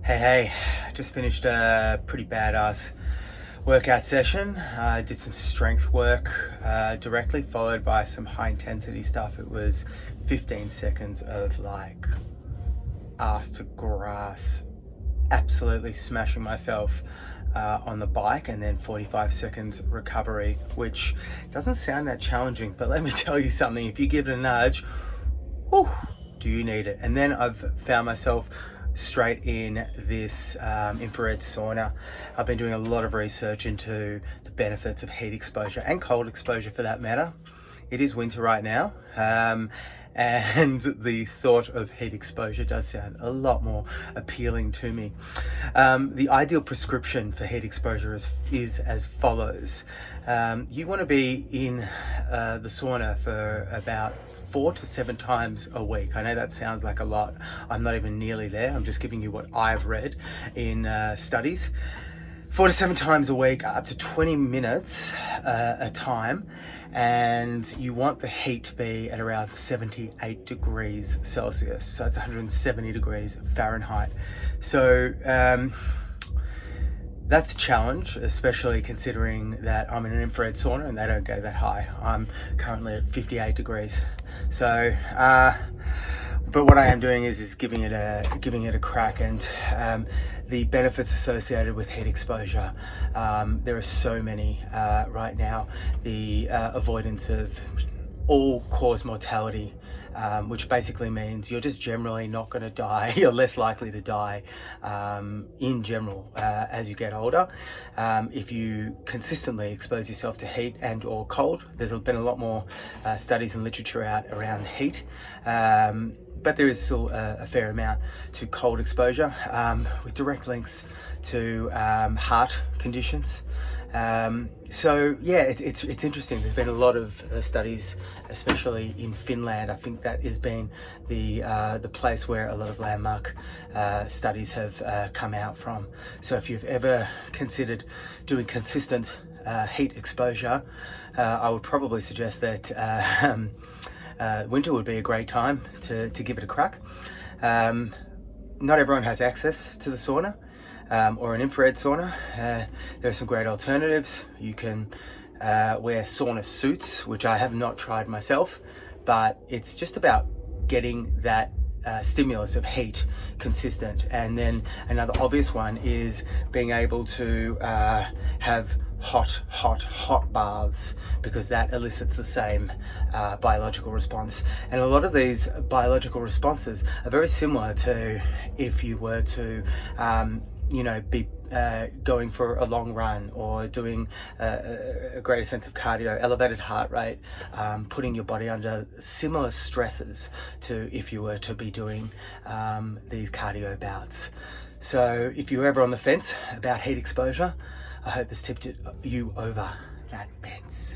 Hey, just finished a pretty badass workout session. Did some strength work directly, followed by some high intensity stuff. It was 15 seconds of like ass to grass, absolutely smashing myself on the bike, and then 45 seconds recovery, which doesn't sound that challenging, but let me tell you something, if you give it a nudge, whew, do you need it? And then I've found myself straight in this infrared sauna. I've been doing a lot of research into the benefits of heat exposure and cold exposure for that matter. It is winter right now, and the thought of heat exposure does sound a lot more appealing to me. The ideal prescription for heat exposure is as follows. You want to be in the sauna for about 4 to 7 times a week. I know that sounds like a lot. I'm not even nearly there. I'm just giving you what I've read in studies. 4 to 7 times a week, up to 20 minutes a time, and you want the heat to be at around 78 degrees Celsius. So it's 170 degrees Fahrenheit. So that's a challenge, especially considering that I'm in an infrared sauna and they don't go that high. I'm currently at 58 degrees. So, but what I am doing is giving it a crack, and the benefits associated with heat exposure. There are so many right now. The avoidance of all-cause mortality, which basically means you're just generally not going to die. You're less likely to die in general as you get older. If you consistently expose yourself to heat and or cold, there's been a lot more studies and literature out around heat. But there is still a fair amount to cold exposure, with direct links to heart conditions. So yeah, it's interesting. There's been a lot of studies, especially in Finland. I think that has been the place where a lot of landmark studies have come out from. So if you've ever considered doing consistent heat exposure, I would probably suggest that winter would be a great time to give it a crack. Not everyone has access to the sauna or an infrared sauna. There are some great alternatives. You can wear sauna suits, which I have not tried myself, but it's just about getting that stimulus of heat consistent. And then another obvious one is being able to have hot baths, because that elicits the same biological response. And a lot of these biological responses are very similar to if you were to be going for a long run or doing a greater sense of cardio, elevated heart rate, putting your body under similar stresses to if you were to be doing these cardio bouts. So if you're ever on the fence about heat exposure, I hope this tipped you over that fence.